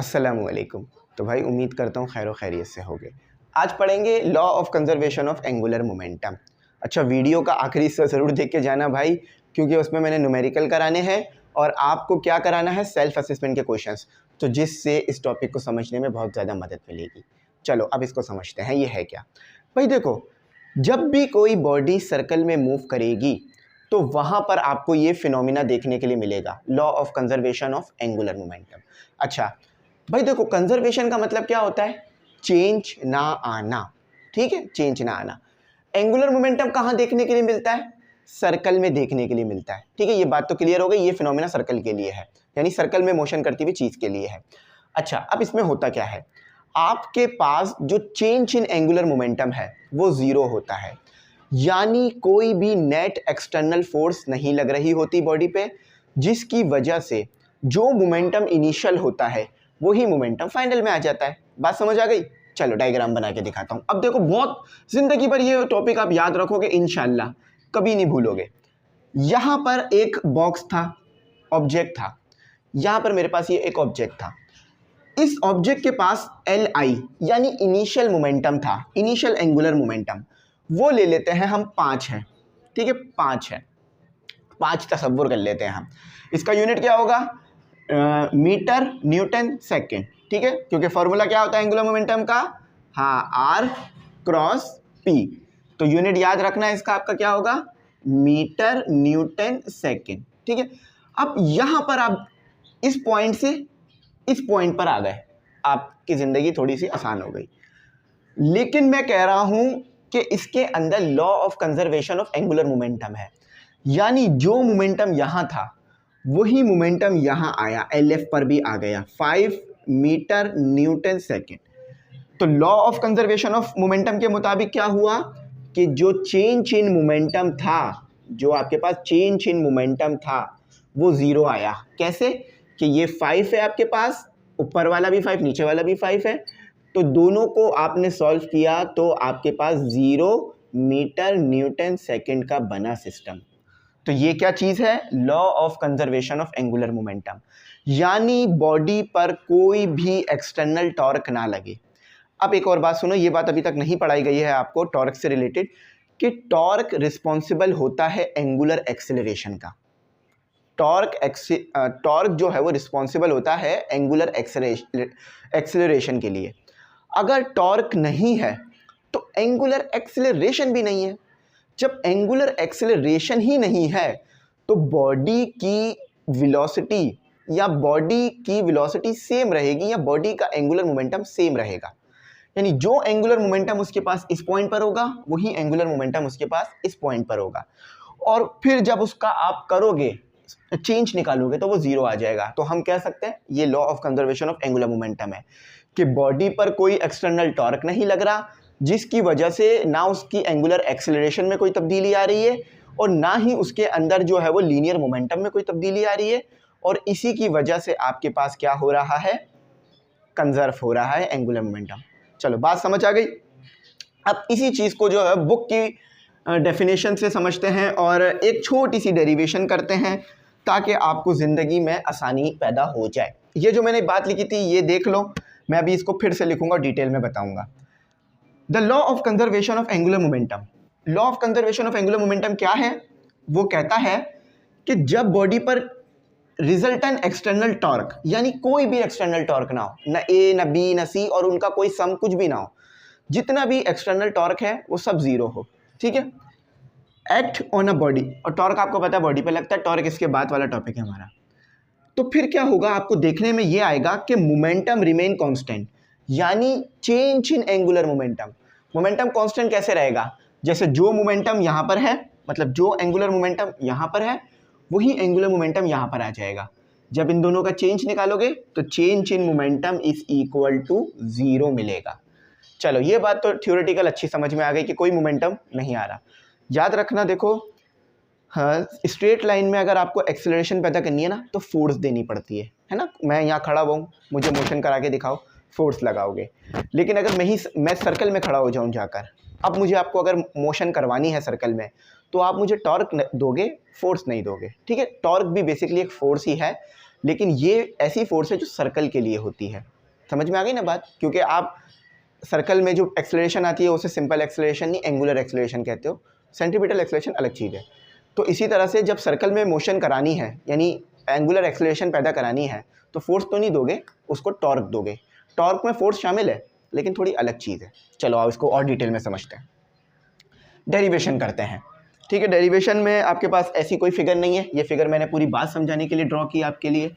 अस्सलामुअलैकुम। तो भाई उम्मीद करता हूँ खैर खैरियत से होगे। आज पढ़ेंगे law of conservation of angular momentum. अच्छा, वीडियो का आखिरी हिस्सा ज़रूर देख के जाना भाई, क्योंकि उसमें मैंने न्यूमेरिकल कराने हैं और आपको क्या कराना है, सेल्फ असेसमेंट के क्वेश्चंस, तो जिससे इस टॉपिक को समझने में बहुत ज़्यादा मदद मिलेगी। चलो अब इसको समझते हैं, ये है क्या भाई। देखो, जब भी कोई बॉडी सर्कल में मूव करेगी तो वहाँ पर आपको ये फिनोमिना देखने के लिए मिलेगा, law of conservation of angular momentum. अच्छा भाई देखो, कंजर्वेशन का मतलब क्या होता है? चेंज ना आना, ठीक है, चेंज ना आना। एंगुलर मोमेंटम कहाँ देखने के लिए मिलता है? सर्कल में देखने के लिए मिलता है, ठीक है। ये बात तो क्लियर हो गई, ये फिनोमेना सर्कल के लिए है, यानी सर्कल में मोशन करती हुई चीज़ के लिए है। अच्छा, अब इसमें होता क्या है, आपके पास जो चेंज इन एंगुलर मोमेंटम है वो ज़ीरो होता है, यानी कोई भी नेट एक्सटर्नल फोर्स नहीं लग रही होती बॉडी पे, जिसकी वजह से जो मोमेंटम इनिशियल होता है वही मोमेंटम फाइनल में आ जाता है। बात समझ आ गई? चलो डायग्राम बना के दिखाता हूँ। अब देखो, बहुत ज़िंदगी भर ये टॉपिक आप याद रखोगे इंशाल्लाह, कभी नहीं भूलोगे। यहाँ पर एक बॉक्स था, ऑब्जेक्ट था, यहाँ पर मेरे पास ये एक ऑब्जेक्ट था। इस ऑब्जेक्ट के पास एल आई यानी इनिशियल मोमेंटम था, इनिशियल एंगुलर मोमेंटम, वो ले लेते हैं हम 5 है, ठीक है, 5 है, 5 तसव्वुर कर लेते हैं हम। इसका यूनिट क्या होगा? मीटर न्यूटन सेकेंड, ठीक है, क्योंकि फॉर्मूला क्या होता है एंगुलर मोमेंटम का? हाँ, आर क्रॉस पी। तो यूनिट याद रखना है इसका, आपका क्या होगा? मीटर न्यूटन सेकेंड, ठीक है। अब यहाँ पर आप इस पॉइंट से इस पॉइंट पर आ गए, आपकी ज़िंदगी थोड़ी सी आसान हो गई। लेकिन मैं कह रहा हूँ कि इसके अंदर law of conservation of angular momentum है, यानी जो मोमेंटम यहाँ था वही मोमेंटम यहाँ आया, एल एफ पर भी आ गया, 5 मीटर न्यूटन सेकेंड। तो law of conservation of momentum के मुताबिक क्या हुआ कि जो चेंज इन मोमेंटम था, जो आपके पास चेंज इन मोमेंटम था वो ज़ीरो आया। कैसे? कि ये 5 है आपके पास, ऊपर वाला भी 5, नीचे वाला भी 5 है, तो दोनों को आपने सॉल्व किया तो आपके पास 0 मीटर न्यूटन सेकेंड का बना सिस्टम। तो ये क्या चीज़ है? Law of conservation of angular momentum, यानी बॉडी पर कोई भी एक्सटर्नल टॉर्क ना लगे। अब एक और बात सुनो, ये बात अभी तक नहीं पढ़ाई गई है आपको टॉर्क से रिलेटेड, कि टॉर्क रिस्पॉन्सिबल होता है एंगुलर एक्सेलरेशन का। टॉर्क जो है वो रिस्पॉन्सिबल होता है एंगुलर एक्सेलरेशन के लिए। अगर टॉर्क नहीं है तो एंगुलर एक्सेलरेशन भी नहीं है। जब एंगुलर एक्सेलरेशन ही नहीं है तो बॉडी की वेलोसिटी सेम रहेगी, या बॉडी का एंगुलर मोमेंटम सेम रहेगा। यानी जो एंगुलर मोमेंटम उसके पास इस पॉइंट पर होगा वही एंगुलर मोमेंटम उसके पास इस पॉइंट पर होगा। और फिर जब उसका आप करोगे, चेंज निकालोगे, तो वो ज़ीरो आ जाएगा। तो हम कह सकते हैं ये law of conservation of angular momentum है कि बॉडी पर कोई एक्सटर्नल टॉर्क नहीं लग रहा, जिसकी वजह से ना उसकी एंगुलर एक्सेलरेशन में कोई तब्दीली आ रही है और ना ही उसके अंदर जो है वो लीनियर मोमेंटम में कोई तब्दीली आ रही है, और इसी की वजह से आपके पास क्या हो रहा है? कंजर्व हो रहा है एंगुलर मोमेंटम। चलो बात समझ आ गई। अब इसी चीज़ को जो है बुक की डेफिनेशन से समझते हैं और एक छोटी सी डेरिवेशन करते हैं ताकि आपको ज़िंदगी में आसानी पैदा हो जाए। ये जो मैंने बात लिखी थी ये देख लो, मैं अभी इसको फिर से लिखूंगा, डिटेल में बताऊंगा। The law of conservation of angular momentum. Law of conservation of angular momentum क्या है? वो कहता है कि जब बॉडी पर रिजल्टेंट एक्सटर्नल टॉर्क, यानी कोई भी एक्सटर्नल टॉर्क ना हो, ना ए ना बी ना सी, और उनका कोई सम कुछ भी ना हो, जितना भी एक्सटर्नल टॉर्क है वो सब ज़ीरो हो, ठीक है, एक्ट ऑन अ बॉडी। और टॉर्क आपको पता है बॉडी पे लगता है, टॉर्क इसके बाद वाला टॉपिक है हमारा। तो फिर क्या होगा, आपको देखने में ये आएगा कि मोमेंटम रिमेन कांस्टेंट, यानी change in angular momentum. Momentum constant कैसे रहेगा? जैसे जो मोमेंटम यहाँ पर है, मतलब जो एंगुलर मोमेंटम यहाँ पर है वही एंगुलर मोमेंटम यहाँ पर आ जाएगा। जब इन दोनों का चेंज निकालोगे तो change in momentum is equal to 0 मिलेगा। चलो ये बात तो थ्योरेटिकल अच्छी समझ में आ गई कि कोई मोमेंटम नहीं आ रहा। याद रखना, देखो, हाँ, स्ट्रेट लाइन में अगर आपको एक्सेलरेशन पैदा करनी है ना तो फोर्स देनी पड़ती है ना। मैं यहाँ खड़ा हूँ, मुझे मोशन करा के दिखाओ, फोर्स लगाओगे। लेकिन अगर मैं सर्कल में खड़ा हो जाऊँ जाकर, अब मुझे आपको अगर मोशन करवानी है सर्कल में, तो आप मुझे टॉर्क दोगे, फोर्स नहीं दोगे, ठीक है। टॉर्क भी बेसिकली एक फोर्स ही है, लेकिन ये ऐसी फोर्स है जो सर्कल के लिए होती है। समझ में आ गई ना बात? क्योंकि आप सर्कल में जो एक्सेलरेशन आती है उसे सिंपल एक्सेलरेशन नहीं एंगुलर एक्सेलरेशन कहते हो, सेंट्रीपिटल एक्सेलरेशन अलग चीज़ है। तो इसी तरह से जब सर्कल में मोशन करानी है यानी एंगुलर एक्सेलरेशन पैदा करानी है तो फोर्स तो नहीं दोगे, उसको टॉर्क दोगे। टॉर्क में फोर्स शामिल है लेकिन थोड़ी अलग चीज़ है। चलो आओ इसको और डिटेल में समझते हैं, डेरिवेशन करते हैं। ठीक है, डेरिवेशन में आपके पास ऐसी कोई फिगर नहीं है, ये फिगर मैंने पूरी बात समझाने के लिए ड्रॉ की आपके लिए,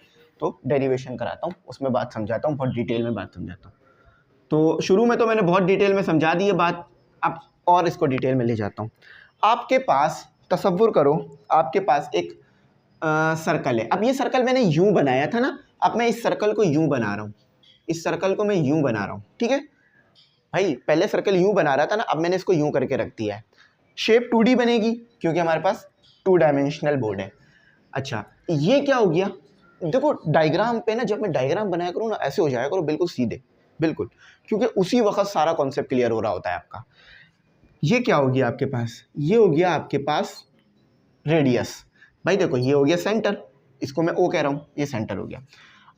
तो डेरिवेशन कराता हूँ, उसमें बात समझाता हूँ, बहुत डिटेल में बात समझाता हूँ। तो शुरू में तो मैंने बहुत डिटेल में समझा दी है बात, अब और इसको डिटेल में ले जाता हूँ। आपके पास तसव्वुर करो, आपके पास एक सर्कल है। अब ये सर्कल मैंने यूं बनाया था ना, अब मैं इस सर्कल को यूं बना रहा हूँ, इस सर्कल को मैं यूं बना रहा हूँ। ठीक है भाई, पहले सर्कल यूं बना रहा था ना, अब मैंने इसको यूं करके रख दिया है। शेप 2D बनेगी क्योंकि हमारे पास 2 डायमेंशनल बोर्ड है। अच्छा, ये क्या हो गया? देखो डायग्राम पे ना, जब मैं डायग्राम बनाया करूँ ना, ऐसे हो जाया करो बिल्कुल सीधे, बिल्कुल, क्योंकि उसी वक्त सारा कॉन्सेप्ट क्लियर हो रहा होता है आपका। ये क्या हो गया आपके पास? ये हो गया आपके पास रेडियस। भाई देखो, ये हो गया सेंटर, इसको मैं ओ कह रहा हूँ, ये सेंटर हो गया।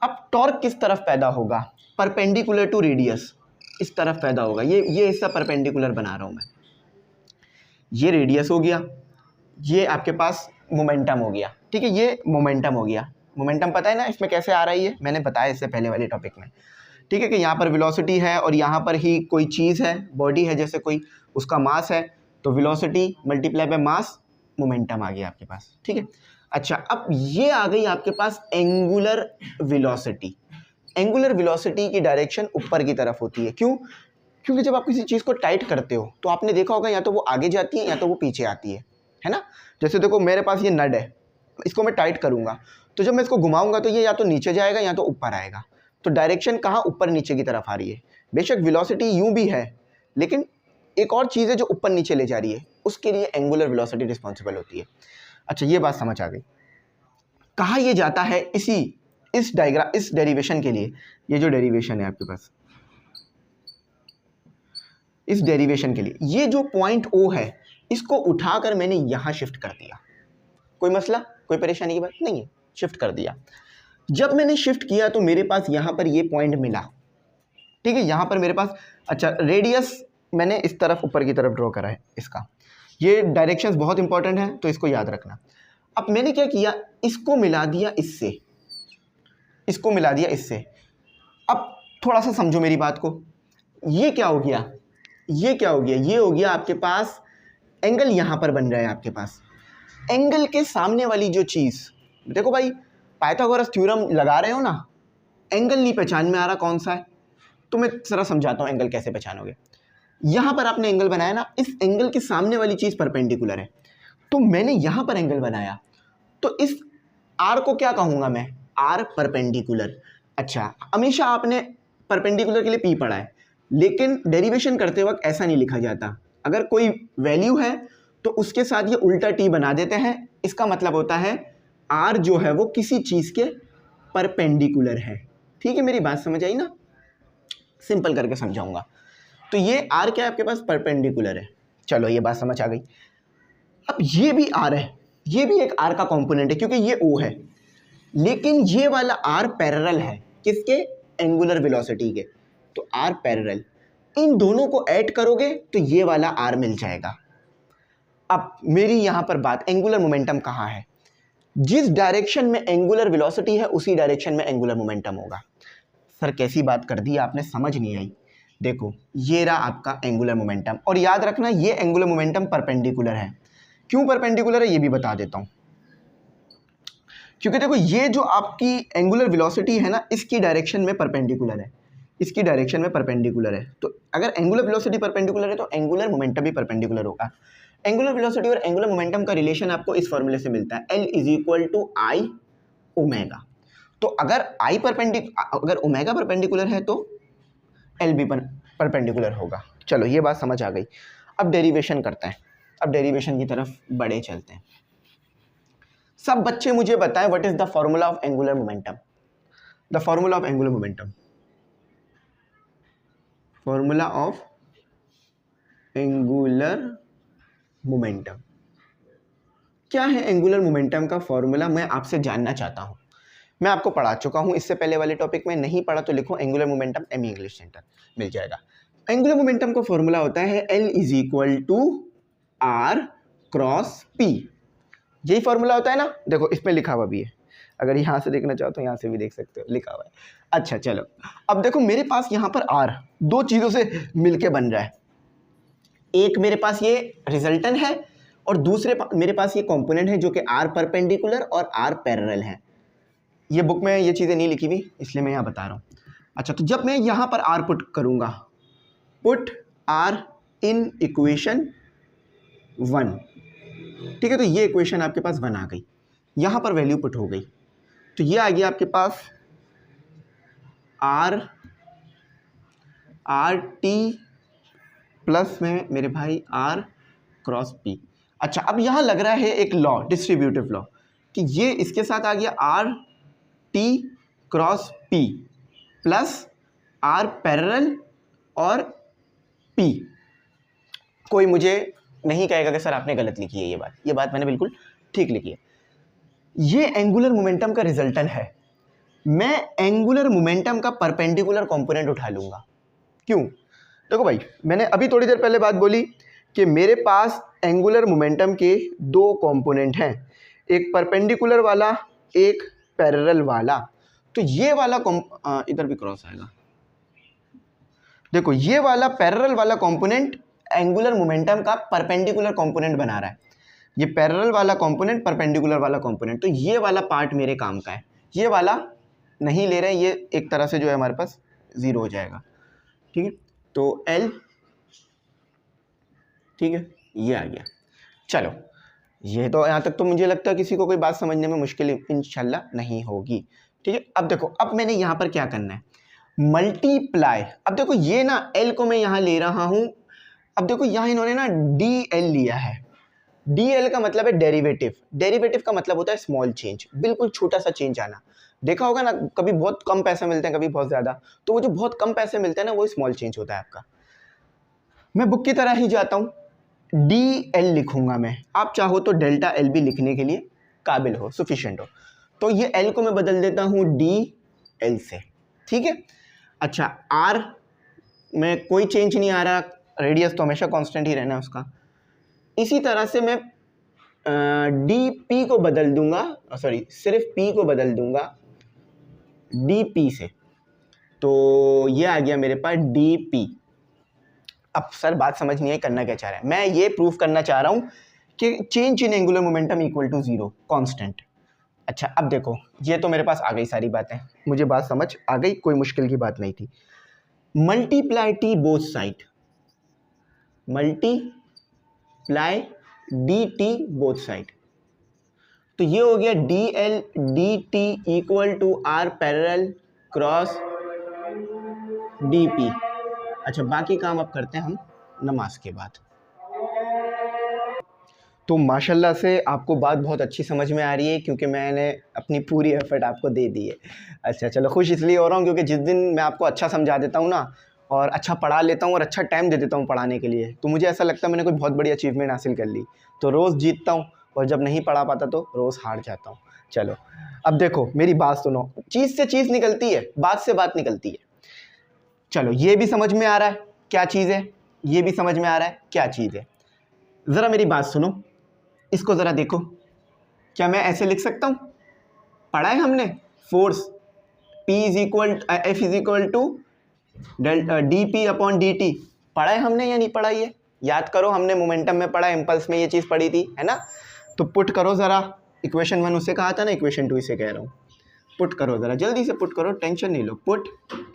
अब टॉर्क किस तरफ पैदा होगा? परपेंडिकुलर टू रेडियस, इस तरफ पैदा होगा। ये हिस्सा परपेंडिकुलर बना रहा हूँ मैं, ये रेडियस हो गया, ये आपके पास मोमेंटम हो गया। ठीक है, ये मोमेंटम हो गया। मोमेंटम पता है ना इसमें कैसे आ रही है, मैंने बताया इससे पहले वाले टॉपिक में। ठीक है, कि यहाँ पर वेलोसिटी है और यहाँ पर ही कोई चीज़ है, बॉडी है जैसे कोई, उसका मास है, तो velocity multiply by mass, momentum आ गया आपके पास। ठीक है, अच्छा अब ये आ गई आपके पास एंगुलर वेलोसिटी। एंगुलर वेलोसिटी की डायरेक्शन ऊपर की तरफ होती है। क्यों? क्योंकि जब आप किसी चीज़ को टाइट करते हो तो आपने देखा होगा या तो वो आगे जाती है या तो वो पीछे आती है ना? जैसे देखो मेरे पास ये नट है, इसको मैं टाइट करूँगा तो जब मैं इसको घुमाऊंगा तो ये या तो नीचे जाएगा या तो ऊपर आएगा। तो डायरेक्शन कहाँ? ऊपर नीचे की तरफ आ रही है। बेशक वेलोसिटी यूं भी है लेकिन एक और चीज़ है जो ऊपर नीचे ले जा रही है, उसके लिए एंगुलर वेलोसिटी रिस्पॉन्सिबल होती है। अच्छा, ये बात समझ आ गई। कहाँ ये जाता है? इस डेरिवेशन के लिए, ये जो डेरिवेशन है आपके पास, इस डेरिवेशन के लिए ये जो पॉइंट ओ है, इसको उठाकर मैंने यहाँ शिफ्ट कर दिया। कोई मसला, कोई परेशानी की बात नहीं है, शिफ्ट कर दिया। जब मैंने शिफ्ट किया तो मेरे पास यहाँ पर ये पॉइंट मिला। ठीक है, यहाँ पर मेरे पास, अच्छा रेडियस मैंने इस तरफ ऊपर की तरफ ड्रॉ करा है इसका। ये डायरेक्शंस बहुत इंपॉर्टेंट है तो इसको याद रखना। अब मैंने क्या किया, इसको मिला दिया इससे, इसको मिला दिया इससे। अब थोड़ा सा समझो मेरी बात को, ये क्या हो गया, ये क्या हो गया? ये हो गया आपके पास एंगल, यहाँ पर बन रहा है आपके पास। एंगल के सामने वाली जो चीज़, देखो भाई पाइथागोरस थ्योरम लगा रहे हो ना, एंगल नहीं पहचान में आ रहा कौन सा है, तो मैं जरा समझाता हूँ एंगल कैसे पहचानोगे। यहाँ पर आपने एंगल बनाया ना, इस एंगल के सामने वाली चीज़ परपेंडिकुलर है, तो मैंने यहाँ पर एंगल बनाया, तो इस आर को क्या कहूँगा मैं? Are perpendicular. अच्छा, हमेशा आपने परपेंडिकुलर के लिए पी पढ़ा है, लेकिन डेरिवेशन करते वक्त ऐसा नहीं लिखा जाता। अगर कोई वैल्यू है तो उसके साथ ये उल्टा टी बना देते हैं, इसका मतलब होता है आर जो है वो किसी चीज़ के परपेंडिकुलर है। ठीक है, मेरी बात समझ आई ना? सिंपल करके समझाऊंगा। तो ये आर क्या है आपके पास? परपेंडिकुलर है। चलो ये बात समझ आ गई। अब ये भी आर है, ये भी एक आर का कंपोनेंट है क्योंकि ये ओ है, लेकिन ये वाला आर पैरेलल है किसके? एंगुलर वेलोसिटी के। तो आर पैरेलल, इन दोनों को ऐड करोगे तो ये वाला आर मिल जाएगा। अब मेरी यहाँ पर बात, एंगुलर मोमेंटम कहाँ है? जिस डायरेक्शन में एंगुलर वेलोसिटी है उसी डायरेक्शन में एंगुलर मोमेंटम होगा। सर कैसी बात कर दी आपने, समझ नहीं आई। देखो ये रहा आपका एंगुलर मोमेंटम, और याद रखना ये एंगुलर मोमेंटम परपेंडिकुलर है। क्यों परपेंडिकुलर है ये भी बता देता हूँ। क्योंकि देखो ये जो आपकी एंगुलर वेलोसिटी है ना, इसकी डायरेक्शन में परपेंडिकुलर है, इसकी डायरेक्शन में परपेंडिकुलर है। तो अगर एंगुलर वेलोसिटी परपेंडिकुलर है तो एंगुलर मोमेंटम भी परपेंडिकुलर होगा। एंगुलर वेलोसिटी और एंगुलर मोमेंटम का रिलेशन आपको इस फॉर्मूले से मिलता है, L = I ओमेगा। तो अगर अगर ओमेगा परपेंडिकुलर है तो L भी परपेंडिकुलर होगा। चलो ये बात समझ आ गई। अब डेरिवेशन करते हैं, अब डेरिवेशन की तरफ बढ़े चलते हैं। सब बच्चे मुझे बताएं what is the formula of angular momentum. The formula of angular momentum, formula of angular momentum. क्या है एंगुलर मोमेंटम का फॉर्मूला, मैं आपसे जानना चाहता हूं। मैं आपको पढ़ा चुका हूँ इससे पहले वाले टॉपिक में, नहीं पढ़ा तो लिखो angular momentum ME English centre, मिल जाएगा। एंगुलर मोमेंटम का फॉर्मूला होता है L = R क्रॉस P। यही फॉर्मूला होता है ना, देखो इस पे लिखा हुआ भी है, अगर यहाँ से देखना चाहो तो यहाँ से भी देख सकते हो, लिखा हुआ है। अच्छा चलो, अब देखो मेरे पास यहाँ पर R दो चीज़ों से मिलके बन रहा है, एक मेरे पास ये रिजल्टेंट है और दूसरे मेरे पास ये कंपोनेंट है जो कि R परपेंडिकुलर और R पैरेलल है। ये बुक में ये चीज़ें नहीं लिखी हुई इसलिए मैं यहाँ बता रहा हूँ। अच्छा, तो जब मैं यहाँ पर R पुट करूँगा, पुट R इन इक्वेशन 1, ठीक है, तो ये इक्वेशन आपके पास 1 आ गई, यहाँ पर वैल्यू पुट हो गई, तो ये आ गया आपके पास R T प्लस में मेरे भाई R क्रॉस P। अच्छा, अब यहाँ लग रहा है एक लॉ, डिस्ट्रीब्यूटिव लॉ, कि ये इसके साथ आ गया R T cross P plus R parallel और P। कोई मुझे नहीं कहेगा कि सर आपने गलत लिखी है ये बात मैंने बिल्कुल ठीक लिखी है। ये एंगुलर मोमेंटम का रिजल्टेंट है, मैं एंगुलर मोमेंटम का परपेंडिकुलर कंपोनेंट उठा लूँगा। क्यों? देखो भाई, मैंने अभी थोड़ी देर पहले बात बोली कि मेरे पास एंगुलर मोमेंटम के दो कंपोनेंट हैं, एक परपेंडिकुलर वाला, एक पैरेलल वाला। तो ये वाला इधर भी क्रॉस आएगा, देखो ये वाला पैरेलल वाला कंपोनेंट एंगुलर मोमेंटम का परपेंडिकुलर कंपोनेंट बना रहा है, ये पैरेलल वाला कंपोनेंट परपेंडिकुलर वाला कंपोनेंट, तो ये वाला पार्ट मेरे काम का है, ये वाला नहीं ले रहे हैं, ये एक तरह से जो है हमारे पास 0 हो जाएगा, ठीक है। तो L, ठीक है, ये आ गया। चलो, ये तो यहाँ तक तो मुझे लगता है किसी को कोई बात समझने में मुश्किल इंशाल्लाह नहीं होगी, ठीक है। अब देखो, अब मैंने यहाँ पर क्या करना है, मल्टीप्लाई। अब देखो ये ना L को मैं यहाँ ले रहा हूँ, अब देखो यहाँ इन्होंने ना DL लिया है, DL का मतलब है डेरिवेटिव, डेरिवेटिव का मतलब होता है स्मॉल चेंज, बिल्कुल छोटा सा चेंज आना। देखा होगा ना, कभी बहुत कम पैसे मिलते हैं, कभी बहुत ज़्यादा, तो वो जो बहुत कम पैसे मिलते हैं ना, वो स्मॉल चेंज होता है आपका। मैं बुक की तरह ही जाता हूँ, DL लिखूंगा मैं, आप चाहो तो डेल्टा L भी लिखने के लिए काबिल हो, सफिशिएंट हो, तो ये L को मैं बदल देता हूँ DL से, ठीक है। अच्छा, R में कोई चेंज नहीं आ रहा, रेडियस तो हमेशा कांस्टेंट ही रहना है उसका। इसी तरह से मैं DP को बदल दूंगा, सॉरी सिर्फ P को बदल दूंगा DP से, तो ये आ गया मेरे पास DP। अब सर बात समझ नहीं है करना क्या चाह रहा है, मैं ये प्रूफ करना चाह रहा हूँ कि change in angular momentum equal to 0 constant. अच्छा, अब देखो ये तो मेरे पास आ गई सारी बातें, मुझे बात समझ आ गई, कोई मुश्किल की बात नहीं थी। Multiply T both side, multiply DT both side, तो ये हो गया DL DT equal to R parallel cross DP। अच्छा, बाकी काम अब करते हैं हम नमाज के बाद। तो माशाल्लाह से आपको बात बहुत अच्छी समझ में आ रही है, क्योंकि मैंने अपनी पूरी एफर्ट आपको दे दी है। अच्छा चलो, खुश इसलिए हो रहा हूँ क्योंकि जिस दिन मैं आपको अच्छा समझा देता हूँ ना, और अच्छा पढ़ा लेता हूँ और अच्छा टाइम दे देता हूँ पढ़ाने के लिए, तो मुझे ऐसा लगता है मैंने कोई बहुत बड़ी अचीवमेंट हासिल कर ली। तो रोज़ जीतता हूँ और जब नहीं पढ़ा पाता तो रोज़ हार जाता हूँ। चलो अब देखो मेरी बात सुनो, चीज़ से चीज़ निकलती है, बात से बात निकलती है। चलो ये भी समझ में आ रहा है क्या चीज़ है, ये भी समझ में आ रहा है क्या चीज़ है। ज़रा मेरी बात सुनो, इसको ज़रा देखो, क्या मैं ऐसे लिख सकता हूँ? पढ़ा है हमने force F is equal to DP upon DT, पढ़ा है हमने या नहीं पढ़ा? ये याद करो, हमने मोमेंटम में पढ़ा, इम्पल्स में ये चीज़ पढ़ी थी, है ना। तो पुट करो ज़रा, इक्वेशन 1 उसे कहा था ना, इक्वेशन 2 इसे कह रहा हूँ। पुट करो ज़रा, जल्दी से पुट करो, टेंशन नहीं लो। पुट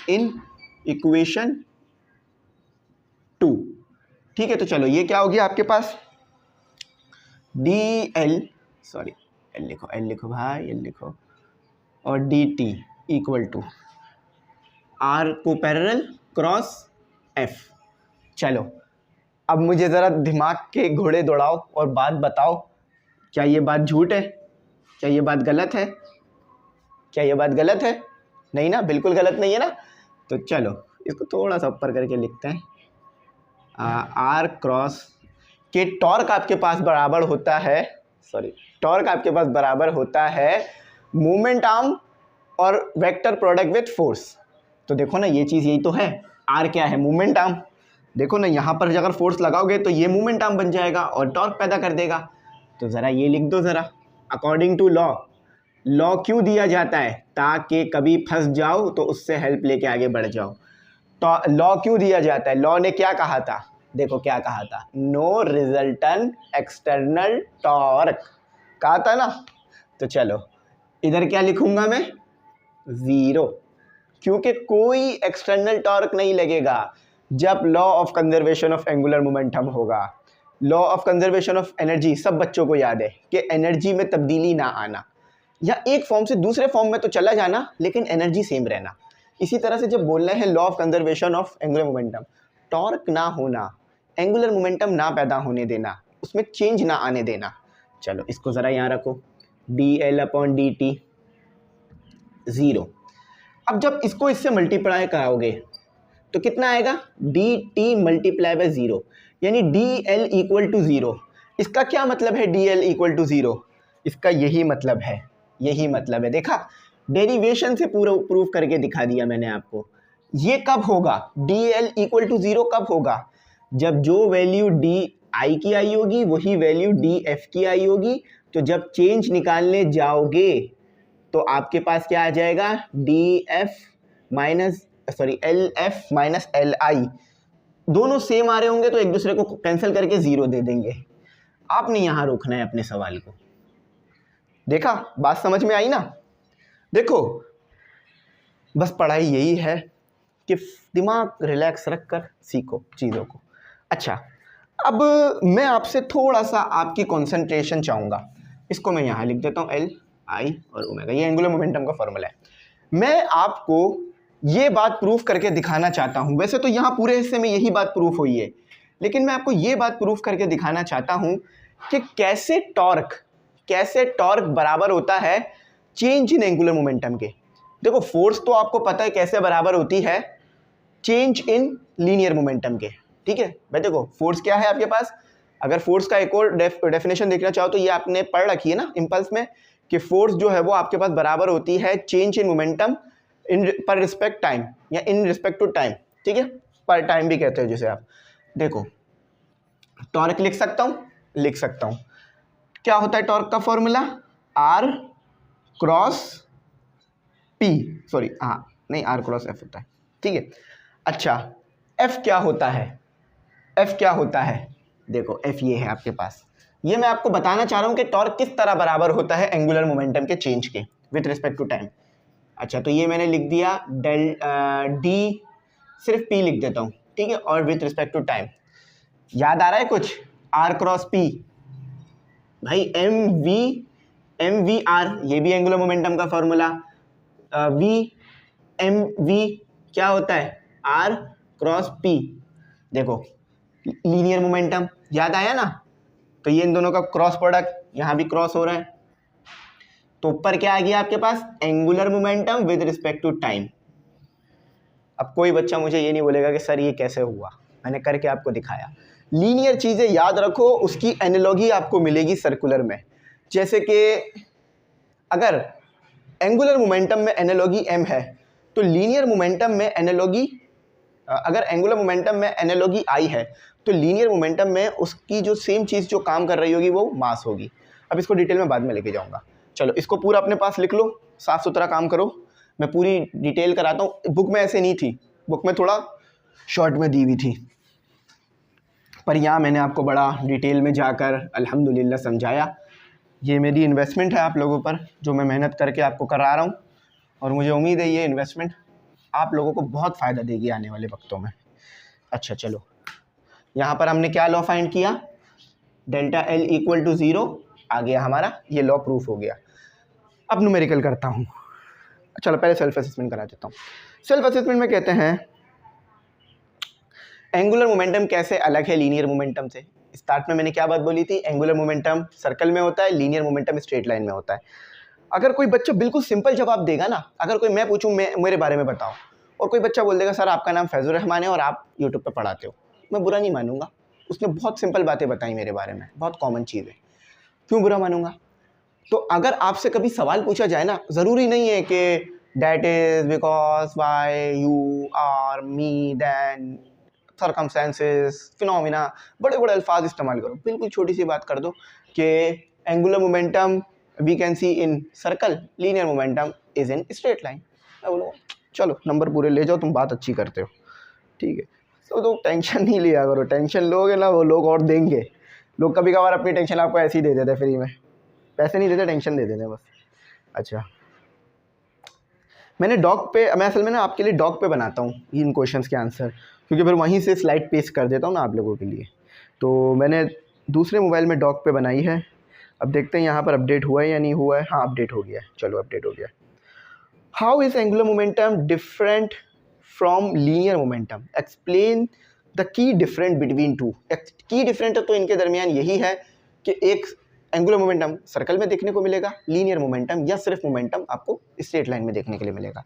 इन इक्वेशन 2, ठीक है। तो चलो ये क्या हो गया आपके पास, DL, सॉरी L लिखो, L लिखो भाई, L लिखो, और DT इक्वल टू R को पैरेलल क्रॉस F। चलो अब मुझे ज़रा दिमाग के घोड़े दौड़ाओ और बात बताओ, क्या ये बात झूठ है? क्या ये बात गलत है? क्या ये बात गलत है? नहीं ना, बिल्कुल गलत नहीं है ना। तो चलो इसको थोड़ा सा ऊपर करके लिखते हैं, R क्रॉस के टॉर्क आपके पास बराबर होता है, सॉरी टॉर्क आपके पास बराबर होता है मोमेंट आर्म और वेक्टर प्रोडक्ट विथ फोर्स। तो देखो ना ये चीज़ यही तो है, आर क्या है, मूवमेंट आर्म। देखो ना यहाँ पर अगर फोर्स लगाओगे तो ये मूवमेंट आर्म बन जाएगा और टॉर्क पैदा कर देगा। तो ज़रा ये लिख दो ज़रा, अकॉर्डिंग टू लॉ क्यों दिया जाता है, ताकि कभी फंस जाओ तो उससे हेल्प लेके आगे बढ़ जाओ। तो लॉ क्यों दिया जाता है, लॉ ने क्या कहा था, देखो क्या कहा था, नो रिजल्टेंट एक्सटर्नल टॉर्क कहा था ना। तो चलो इधर क्या लिखूंगा मैं, 0, क्योंकि कोई एक्सटर्नल टॉर्क नहीं लगेगा जब law of conservation of angular momentum होगा। Law of conservation of energy सब बच्चों को याद है कि एनर्जी में तब्दीली ना आना, या एक फॉर्म से दूसरे फॉर्म में तो चला जाना लेकिन एनर्जी सेम रहना। इसी तरह से जब बोल रहे हैं law of conservation of angular momentum, torque ना होना, एंगुलर मोमेंटम ना पैदा होने देना, उसमें चेंज ना आने देना। चलो इसको ज़रा यहाँ रखो, dl/dt 0। अब जब इसको इससे मल्टीप्लाई कराओगे तो कितना आएगा, dt मल्टीप्लाई बाय 0, यानी dl इक्वल टू 0। इसका क्या मतलब है dl इक्वल टू 0, इसका यही मतलब है, यही मतलब है। देखा, डेरिवेशन से पूरा प्रूफ करके दिखा दिया मैंने आपको। ये कब होगा, dl इक्वल टू 0 कब होगा, जब जो वैल्यू di की आई होगी वही वैल्यू df की आई होगी। तो जब चेंज निकालने जाओगे तो आपके पास क्या आ जाएगा, LF माइनस LI, दोनों सेम आ रहे होंगे तो एक दूसरे को कैंसिल करके 0 दे देंगे। आपने यहाँ रोकना है अपने सवाल को। देखा, बात समझ में आई ना। देखो बस पढ़ाई यही है कि दिमाग रिलैक्स रख कर सीखो चीज़ों को। अच्छा, अब मैं आपसे थोड़ा सा आपकी कंसंट्रेशन चाहूँगा। इसको मैं यहाँ लिख देता हूँ, L, I और ओमेगा, ये एंगुलर मोमेंटम का फॉर्मूला है। मैं आपको ये बात प्रूफ करके दिखाना चाहता हूँ। वैसे तो यहाँ पूरे हिस्से में यही बात प्रूफ हुई है, लेकिन मैं आपको ये बात प्रूफ करके दिखाना चाहता हूँ कि कैसे टॉर्क बराबर होता है चेंज इन एंगुलर मोमेंटम के। देखो फोर्स तो आपको पता है कैसे बराबर होती है, चेंज इन लीनियर मोमेंटम के। ठीक है भाई, देखो फोर्स क्या है आपके पास, अगर फोर्स का एक और डेफिनेशन देखना चाहो तो ये आपने पढ़ रखी है ना इम्पल्स में, कि फोर्स जो है वो आपके पास बराबर होती है चेंज इन मोमेंटम इन पर रिस्पेक्ट टाइम, या इन रिस्पेक्ट टू टाइम। ठीक है, पर टाइम भी कहते हो जिसे आप। देखो टॉर्क लिख सकता हूँ, क्या होता है टॉर्क का formula, R cross P, sorry हाँ नहीं, R क्रॉस F होता है। ठीक है, अच्छा F क्या होता है, देखो F ये है आपके पास। ये मैं आपको बताना चाह रहा हूँ कि टॉर्क किस तरह बराबर होता है एंगुलर मोमेंटम के चेंज के विथ रिस्पेक्ट टू टाइम। अच्छा, तो ये मैंने लिख दिया D, सिर्फ P लिख देता हूँ। ठीक है, और विथ रिस्पेक्ट टू टाइम याद आ रहा है कुछ, R क्रॉस P भाई, MV/R, ये भी एंगुलर मोमेंटम का फॉर्मूला। MV क्या होता है, R क्रॉस P। देखो लीनियर मोमेंटम याद आया ना, तो ये इन दोनों का क्रॉस प्रोडक्ट, यहाँ भी क्रॉस हो रहा है, तो ऊपर क्या आ गया आपके पास, angular momentum with respect to time. अब कोई बच्चा मुझे ये नहीं बोलेगा कि सर ये कैसे हुआ, मैंने करके आपको दिखाया। लीनियर चीज़ें याद रखो, उसकी एनालॉजी आपको मिलेगी सर्कुलर में। जैसे कि अगर एंगुलर मोमेंटम में एनालॉजी m है तो लीनियर मोमेंटम में एनालॉजी, अगर एंगुलर मोमेंटम में एनालॉजी I है तो लीनियर मोमेंटम में उसकी जो सेम चीज़ जो काम कर रही होगी वो मास होगी। अब इसको डिटेल में बाद में लेके जाऊंगा। चलो इसको पूरा अपने पास लिख लो, साफ़ सुथरा काम करो, मैं पूरी डिटेल कराता हूँ। बुक में ऐसे नहीं थी, बुक में थोड़ा शॉर्ट में दी हुई थी, पर यहाँ मैंने आपको बड़ा डिटेल में जाकर अल्हम्दुलिल्लाह समझाया। ये मेरी इन्वेस्टमेंट है आप लोगों पर, जो मैं मेहनत करके आपको करा रहा हूँ, और मुझे उम्मीद है ये इन्वेस्टमेंट आप लोगों को बहुत फ़ायदा देगी आने वाले वक्तों में। अच्छा चलो, यहाँ पर हमने क्या लॉ फाइंड किया, डेल्टा L इक्वल टू 0 आ गया हमारा, ये लॉ प्रूफ हो गया। अब न्यूमेरिकल करता हूँ। चलो पहले सेल्फ असेसमेंट करा देता हूँ। सेल्फ असेसमेंट में कहते हैं एंगुलर मोमेंटम कैसे अलग है लीनियर मोमेंटम से। स्टार्ट में मैंने क्या बात बोली थी, एंगुलर मोमेंटम सर्कल में होता है, लीनियर मोमेंटम स्ट्रेट लाइन में होता है। अगर कोई बच्चा बिल्कुल सिंपल जवाब देगा ना, अगर कोई मैं पूछूं मेरे बारे में बताओ, और कोई बच्चा बोल देगा सर आपका नाम फैजुर रहमान है और आप यूट्यूब पे पढ़ाते हो, मैं बुरा नहीं मानूंगा। उसने बहुत सिंपल बातें बताई मेरे बारे में, बहुत कॉमन चीज़ है, क्यों बुरा मानूंगा। तो अगर आपसे कभी सवाल पूछा जाए ना, ज़रूरी नहीं है कि that is because by you are me then circumstances phenomena, बड़े बड़े अल्फाज इस्तेमाल करो, बिल्कुल छोटी सी बात कर दो कि angular momentum we can see in circle, linear momentum is in straight line. मैं बोलूँ चलो नंबर पूरे ले जाओ, तुम बात अच्छी करते हो, ठीक है। तो टेंशन नहीं लिया करो, टेंशन लोगे ना वो लोग और देंगे। लोग कभी कभार अपनी टेंशन आपको ऐसे ही दे देते फ्री में, पैसे नहीं देते, टेंशन दे देते बस। अच्छा, मैंने डॉक पे, मैं असल में ना आपके लिए डॉक पे बनाता हूँ इन क्वेश्चंस के आंसर, क्योंकि फिर वहीं से स्लाइड पेस्ट कर देता हूँ ना आप लोगों के लिए। तो मैंने दूसरे मोबाइल में डॉक पे बनाई है। अब देखते हैं यहाँ पर अपडेट हुआ है या नहीं हुआ है। हाँ अपडेट हो गया है, चलो अपडेट हो गया। How is angular momentum different from linear momentum, explain the key different between two. की डिफरेंट तो इनके दरमियान यही है कि एक एंगुलर मोमेंटम सर्कल में देखने को मिलेगा, लीनियर मोमेंटम या सिर्फ मोमेंटम आपको स्ट्रेट लाइन में देखने के लिए मिलेगा।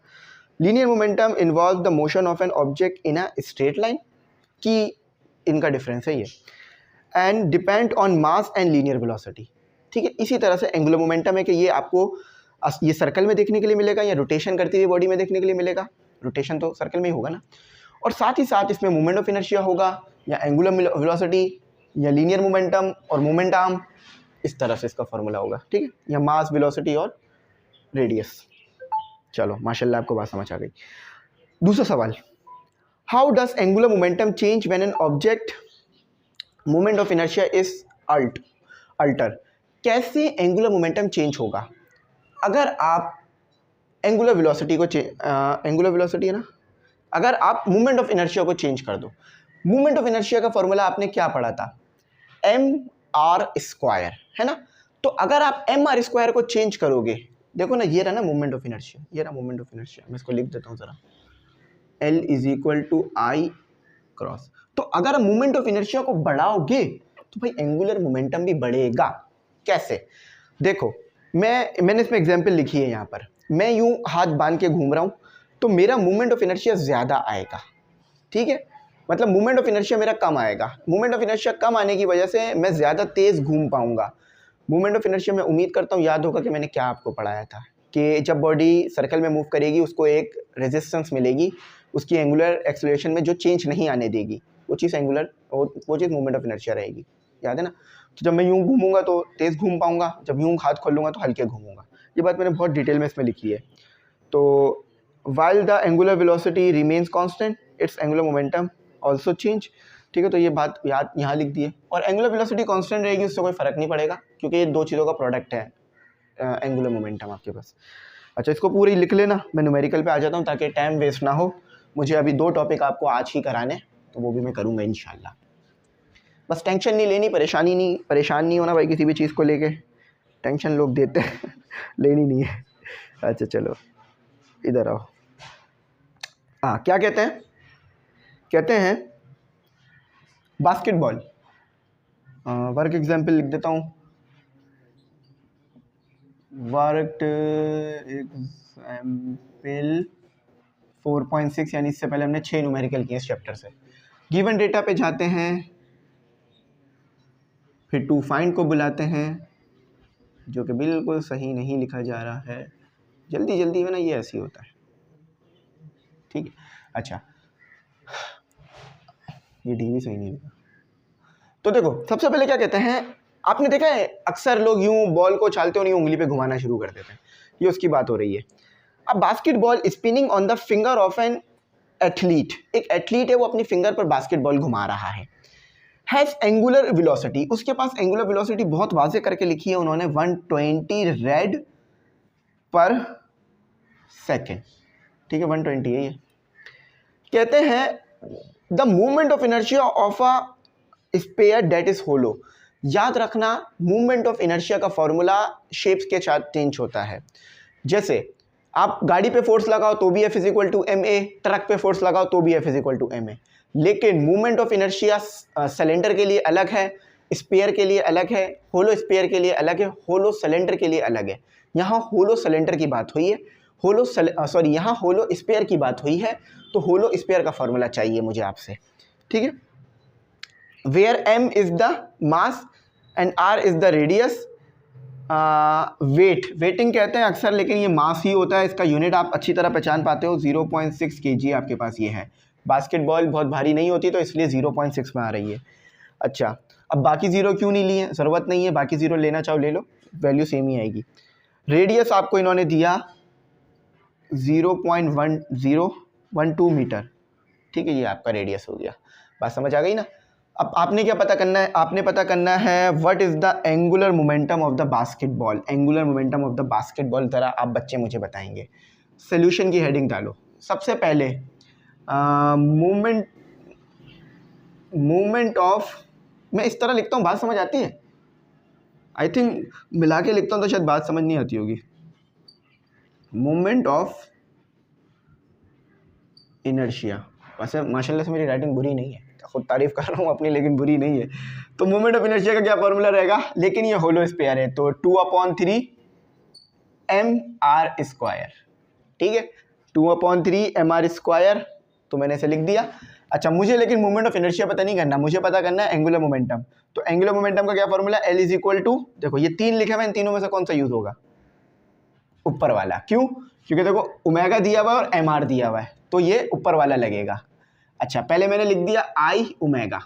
Linear momentum involve the motion of an object in a straight line, की इनका डिफरेंस है ये, and depend on mass and linear velocity. ठीक है, इसी तरह से एंगुलर मोमेंटम है कि ये आपको ये सर्कल में देखने के लिए मिलेगा या रोटेशन करती हुई बॉडी में देखने के लिए मिलेगा, रोटेशन तो सर्कल में ही होगा ना, और साथ ही साथ इसमें मोमेंट ऑफ इनर्शिया होगा या एंगुलर वेलोसिटी या लीनियर मोमेंटम और मोमेंट आर्म, इस तरह से इसका फॉर्मूला होगा। ठीक है, या मास वेलोसिटी और रेडियस। चलो माशाल्लाह आपको बात समझ आ गई। दूसरा सवाल, how does angular momentum change when an object moment of inertia is alter. कैसे एंगुलर मोमेंटम चेंज होगा अगर आप एंगुलर वेलोसिटी को एंगुलर वेलोसिटी है ना, अगर आप मोमेंट ऑफ इनर्शिया को चेंज कर दो। मोमेंट ऑफ इनर्शिया का फॉर्मूला आपने क्या पढ़ा था, एम आर स्क्वायर, है ना। तो अगर आप एम आर स्क्वायर को चेंज करोगे, देखो ना ये रहा ना मोमेंट ऑफ इनर्शिया, ये रहा मोमेंट ऑफ इनर्शिया, मैं इसको लिख देता हूँ ज़रा, L is equal to I cross. तो अगर मोमेंट ऑफ इनर्शिया को बढ़ाओगे तो भाई एंगुलर मोमेंटम भी बढ़ेगा। कैसे, देखो मैंने इसमें एग्जांपल लिखी है यहाँ पर, मैं यूं हाथ बांध के घूम रहा हूँ तो मेरा मोमेंट ऑफ इनर्शिया ज़्यादा आएगा। ठीक है, मतलब मोमेंट ऑफ इनर्शिया मेरा कम आएगा। मोमेंट ऑफ इनर्शिया कम आने की वजह से मैं ज़्यादा तेज़ घूम पाऊंगा। मोमेंट ऑफ इनर्शिया मैं उम्मीद करता हूँ याद होगा कि मैंने क्या आपको पढ़ाया था कि जब बॉडी सर्कल में मूव करेगी उसको एक रेजिस्टेंस मिलेगी, उसकी एंगुलर एक्सेलरेशन में जो चेंज नहीं आने देगी, वो चीज़ एंगुलर, वो चीज़ मोमेंट ऑफ इनर्शिया रहेगी, याद है ना। तो जब मैं यूँ घूमूंगा तो तेज़ घूम पाऊंगा, जब यूँ हाथ खोलूँगा तो हल्के घूमूंगा। ये बात मैंने बहुत डिटेल में इसमें लिखी है। तो while the angular velocity remains constant, its angular momentum also change। ठीक है, तो ये बात याद यहाँ लिख दी है। और एंगुलर वेलोसिटी कांस्टेंट रहेगी, उससे कोई फ़र्क नहीं पड़ेगा क्योंकि ये दो चीज़ों का प्रोडक्ट है एंगुलर मोमेंटम आपके पास। अच्छा, इसको पूरी लिख लेना, मैं न्यूमेरिकल पे आ जाता हूँ ताकि टाइम वेस्ट ना हो। मुझे अभी 2 टॉपिक आपको आज ही कराने, तो वो भी मैं करूँगा इंशाल्लाह। बस टेंशन नहीं लेनी, परेशान नहीं होना भाई किसी भी चीज़ को लेके, टेंशन लोग देते हैं लेनी नहीं है। अच्छा चलो इधर आओ। हाँ क्या कहते हैं, कहते हैं बास्केटबॉल। वर्क एग्जाम्पल लिख देता हूँ, वर्क एग्जाम्पल 4.6, यानी इससे पहले हमने 6 न्यूमेरिकल किए इस चैप्टर से। गिवन डेटा पे जाते हैं, फिर टू फाइंड को बुलाते हैं, जो कि बिल्कुल सही नहीं लिखा जा रहा है, जल्दी जल्दी में ना ये ऐसे ही होता है। ठीक है, अच्छा ये डी भी सही नहीं लिखा। तो देखो सबसे पहले क्या कहते हैं, आपने देखा है अक्सर लोग यूं बॉल को उछालते और यूं उंगली पे घुमाना शुरू कर देते हैं, ये उसकी बात हो रही है। अब basketball spinning on the finger of an athlete, एक एथलीट है वो अपनी फिंगर पर बास्केटबॉल घुमा रहा है, हैज एंगुलर वेलोसिटी, उसके पास एंगुलर वेलोसिटी बहुत वाज़ेह करके लिखी है उन्होंने 120 रेड पर सेकेंड। ठीक है 120 है ये। कहते हैं the movement of inertia of a sphere that is hollow. याद रखना मूवमेंट ऑफ इनर्शिया का फॉर्मूला शेप्स के साथ चेंज होता है। जैसे आप गाड़ी पे फोर्स लगाओ तो भी F is equal to m a, truck पे फोर्स लगाओ तो भी F is equal to m a. लेकिन मूवमेंट ऑफ इनर्शिया सिलेंडर के लिए अलग है, स्पेयर के लिए अलग है, होलो स्पेयर के लिए अलग है, होलो सिलेंडर के लिए अलग है। यहाँ होलो सिलेंडर की बात हुई है, यहाँ होलो स्पेयर की बात हुई है, तो होलो स्पेयर का फॉर्मूला चाहिए मुझे आपसे। ठीक है, where m is the mass and r is the radius, waiting कहते हैं अक्सर, लेकिन ये मास ही होता है। इसका यूनिट आप अच्छी तरह पहचान पाते हो, 0.6 kg आपके पास ये है। बास्केटबॉल बहुत भारी नहीं होती तो इसलिए 0.6 में आ रही है। अच्छा, अब बाकी ज़ीरो क्यों नहीं लिए, ज़रूरत नहीं है, बाकी ज़ीरो लेना चाहो ले लो, वैल्यू सेम ही आएगी। रेडियस आपको इन्होंने दिया 0.1012 मीटर, ठीक है, ये आपका रेडियस हो गया। बात समझ आ गई ना। अब आपने क्या पता करना है, आपने पता करना है what is the angular momentum of the basketball. Angular momentum of the basketball ज़रा आप बच्चे मुझे बताएंगे। सोल्यूशन की हेडिंग डालो। सबसे पहले मूवमेंट ऑफ, मैं इस तरह लिखता हूँ, बात समझ आती है? आई थिंक मिला के लिखता हूँ तो शायद बात समझ नहीं आती होगी। Movement of inertia. वैसे माशाल्लाह से मेरी राइटिंग बुरी नहीं है, खुद तारीफ कर रहा हूँ अपनी, लेकिन बुरी नहीं है। तो मूवमेंट ऑफ इनर्शिया का क्या फॉर्मूला रहेगा, लेकिन ये होलो स्पेयर है तो 2/3 mr², ठीक है, 2/3 mr², तो मैंने इसे लिख दिया। अच्छा, मुझे लेकिन मूवमेंट ऑफ इनर्शिया पता नहीं करना, मुझे पता करना है एंगुलर मोमेंटम। तो एंगुलर मोमेंटम का क्या formula, L is equal to, देखो ये 3 लिखे हुए हैं, इन तीनों में से कौन सा यूज होगा, ऊपर वाला। क्यों, क्योंकि देखो ओमेगा दिया हुआ है और mr दिया हुआ है, तो ये ऊपर वाला लगेगा। अच्छा, पहले मैंने लिख दिया I ओमेगा।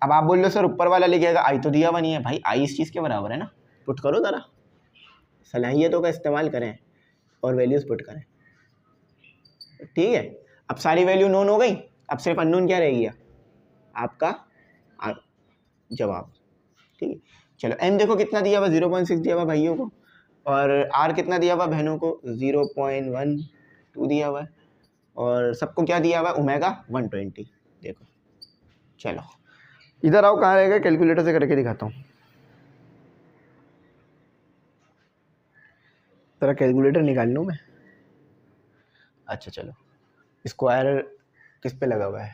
अब आप बोल लो सर ऊपर वाला लिखेगा, आई तो दिया हुआ नहीं है भाई, आई इस चीज़ के बराबर है ना। पुट करो ज़रा, सलाहियतों का इस्तेमाल करें और वैल्यूज़ पुट करें, ठीक है। अब सारी वैल्यू नोन हो गई, अब सिर्फ अननोन क्या रह गया, आपका जवाब, ठीक है। चलो n देखो कितना दिया हुआ, 0.6 दिया हुआ भाइयों को, और r कितना दिया हुआ बहनों को, 0.12 दिया हुआ है, और सबको क्या दिया हुआ है, ओमेगा 120। देखो, चलो इधर आओ, कहाँ रहेगा, कैलकुलेटर से करके दिखाता हूँ। तेरा कैलकुलेटर निकाल लूँ मैं। अच्छा चलो, स्क्वायर किस पे लगा हुआ है,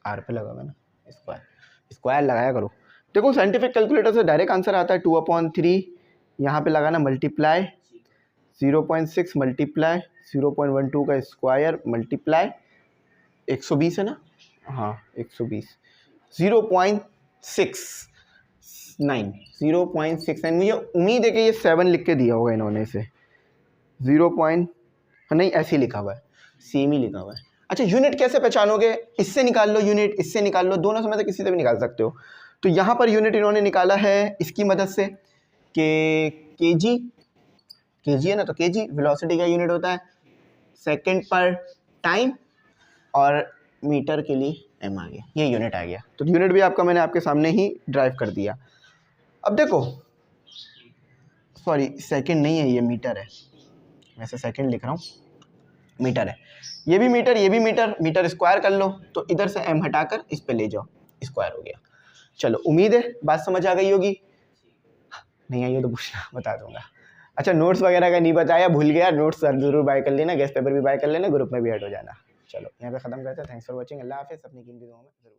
आर पे लगा हुआ है ना, स्क्वायर लगाया करो। देखो साइंटिफिक कैलकुलेटर से डायरेक्ट आंसर आता है 2/3, यहाँ पे लगाना मल्टीप्लाई 0.6 मल्टीप्लाई 0.12 का स्क्वायर मल्टीप्लाई 120 है ना, हाँ 120, 0.69 मुझे उम्मीद है कि ये 7 लिख के दिया होगा इन्होंने इसे, 0. नहीं ऐसे ही लिखा हुआ है, सेम ही लिखा हुआ है। अच्छा, यूनिट कैसे पहचानोगे, इससे निकाल लो यूनिट, इससे निकाल लो, दोनों समय से किसी से भी निकाल सकते हो। तो यहाँ पर यूनिट इन्होंने निकाला है इसकी मदद से कि केजी है ना, तो केजी वेलोसिटी का यूनिट होता है, सेकंड पर टाइम, और मीटर के लिए एम आ गया, ये यूनिट आ गया। तो यूनिट भी आपका मैंने आपके सामने ही ड्राइव कर दिया। अब देखो, सॉरी सेकंड नहीं है, ये मीटर है, वैसे सेकंड लिख रहा हूँ, मीटर है। ये भी मीटर, ये भी मीटर, मीटर स्क्वायर कर लो, तो इधर से m हटाकर इस पे ले जाओ, स्क्वायर हो गया। चलो उम्मीद है बात समझ आ गई होगी, नहीं आई हो तो पूछना, बता दूंगा। अच्छा, नोट्स वगैरह का नहीं बताया, भूल गया, नोट्स जरूर बाय कर लेना, गेस्ट पेपर भी बाय कर लेना, ग्रुप में भी ऐड हो जाना। चलो यहाँ पे ख़त्म करते हैं, थैंक्स फॉर वॉचिंग, अल्लाह हाफिज़, अपनी कीमती दुआओं में जरूर।